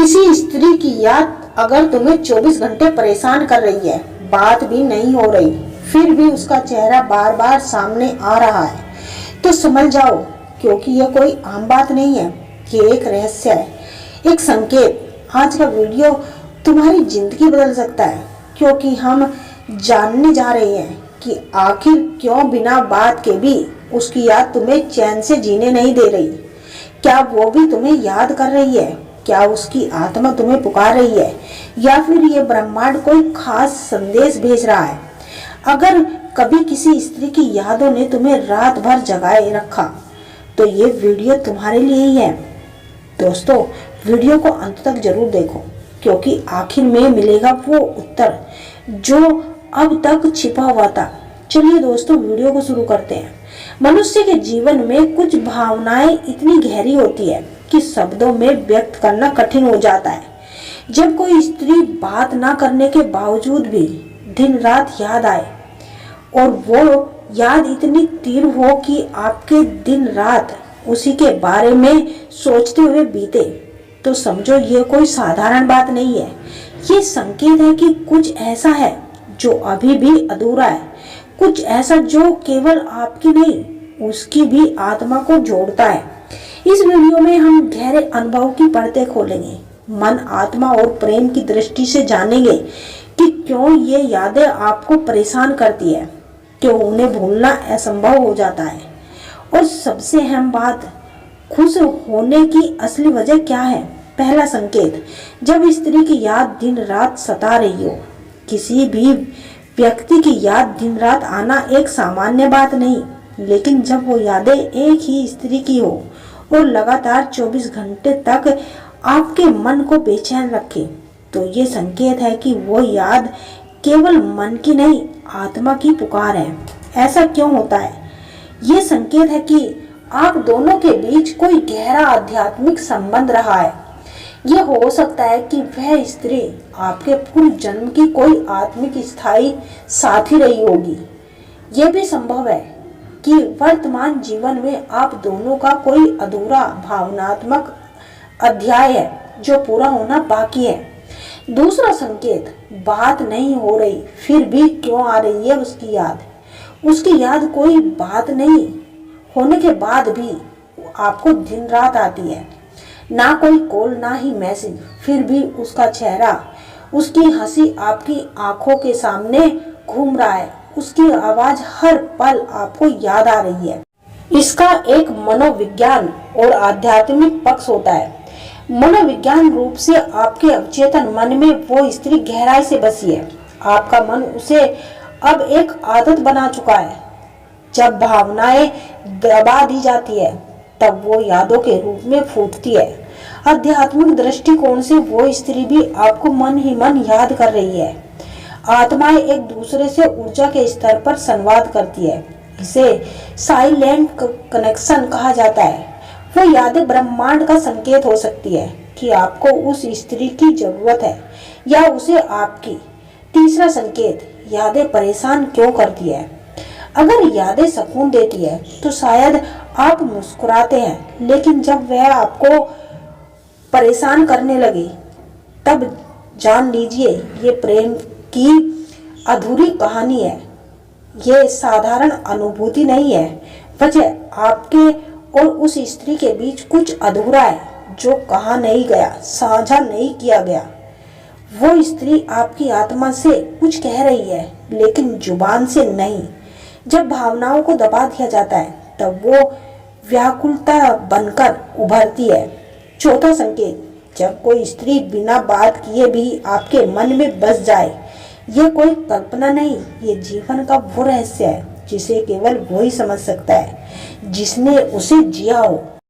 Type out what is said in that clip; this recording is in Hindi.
किसी स्त्री की याद अगर तुम्हें 24 घंटे परेशान कर रही है, बात भी नहीं हो रही, फिर भी उसका चेहरा बार बार सामने आ रहा है, तो समझ जाओ, क्योंकि यह कोई आम बात नहीं है, ये एक रहस्य है, एक संकेत। आज का वीडियो तुम्हारी जिंदगी बदल सकता है, क्योंकि हम जानने जा रहे हैं कि आखिर क्यों बिना बात के भी उसकी याद तुम्हें चैन से जीने नहीं दे रही। क्या वो भी तुम्हें याद कर रही है? क्या उसकी आत्मा तुम्हें पुकार रही है, या फिर ये ब्रह्मांड कोई खास संदेश भेज रहा है? अगर कभी किसी स्त्री की यादों ने तुम्हें रात भर जगाए रखा, तो ये वीडियो तुम्हारे लिए ही है। दोस्तों, वीडियो को अंत तक जरूर देखो, क्योंकि आखिर में मिलेगा वो उत्तर जो अब तक छिपा हुआ था। चलिए दोस्तों, वीडियो को शुरू करते हैं। मनुष्य के जीवन में कुछ भावनाएं इतनी गहरी होती है कि शब्दों में व्यक्त करना कठिन हो जाता है। जब कोई स्त्री बात ना करने के बावजूद भी दिन रात याद आए, और वो याद इतनी तीव्र हो कि आपके दिन रात उसी के बारे में सोचते हुए बीते, तो समझो ये कोई साधारण बात नहीं है। ये संकेत है कि कुछ ऐसा है जो अभी भी अधूरा है, कुछ ऐसा जो केवल आपकी नहीं, उसकी भी आत्मा को जोड़ता है। इस वीडियो में हम गहरे अनुभव की परतें खोलेंगे, मन, आत्मा और प्रेम की दृष्टि से जानेंगे कि क्यों ये यादें आपको परेशान करती है, क्यों उन्हें भूलना असंभव हो जाता है, और सबसे अहम बात, खुश होने की असली वजह क्या है। पहला संकेत, जब स्त्री की याद दिन रात सता रही हो। किसी भी व्यक्ति की याद दिन रात आना एक सामान्य बात नहीं, लेकिन जब वो यादें एक ही स्त्री की हो और लगातार 24 घंटे तक आपके मन को बेचैन रखे, तो ये संकेत है कि वो याद केवल मन की नहीं, आत्मा की पुकार है। ऐसा क्यों होता है? ये संकेत है कि आप दोनों के बीच कोई गहरा आध्यात्मिक संबंध रहा है। ये हो सकता है कि वह स्त्री आपके पूर्व जन्म की कोई आत्मिक स्थायी साथी रही होगी। ये भी संभव है कि वर्तमान जीवन में आप दोनों का कोई अधूरा भावनात्मक अध्याय है जो पूरा होना बाकी है। दूसरा संकेत, बात नहीं हो रही, फिर भी क्यों आ रही है उसकी याद। उसकी याद कोई बात नहीं होने के बाद भी आपको दिन रात आती है। ना कोई कॉल, ना ही मैसेज, फिर भी उसका चेहरा, उसकी हंसी आपकी आंखों के सामने घूम रहा है, उसकी आवाज हर पल आपको याद आ रही है। इसका एक मनोविज्ञान और आध्यात्मिक पक्ष होता है। मनोविज्ञान रूप से आपके अवचेतन मन में वो स्त्री गहराई से बसी है। आपका मन उसे अब एक आदत बना चुका है। जब भावनाएं दबा दी जाती है, तब वो यादों के रूप में फूटती है। आध्यात्मिक दृष्टिकोण से वो स्त्री भी आपको मन ही मन याद कर रही है। आत्माएं एक दूसरे से ऊर्जा के स्तर पर संवाद करती है। इसे साइलेंट कनेक्शन कहा जाता है। वो यादें ब्रह्मांड का संकेत हो सकती है कि आपको उस स्त्री की जरूरत है, या उसे आपकी। तीसरा संकेत, यादें परेशान क्यों करती है। अगर यादें सुकून देती है, तो शायद आप मुस्कुराते हैं, लेकिन जब वह आपको परेशान करने लगे, तब जान लीजिए ये प्रेम की अधूरी कहानी है। ये साधारण अनुभूति नहीं है। वजह आपके और उस स्त्री के बीच कुछ अधूरा है, जो कहा नहीं गया, साझा नहीं किया गया। वो स्त्री आपकी आत्मा से कुछ कह रही है, लेकिन जुबान से नहीं। जब भावनाओं को दबा दिया जाता है, तब वो व्याकुलता बनकर उभरती है। चौथा संकेत, जब कोई स्त्री बिना बात किए भी आपके मन में बस जाए, ये कोई कल्पना नहीं, ये जीवन का वो रहस्य है जिसे केवल वो ही समझ सकता है जिसने उसे जिया हो।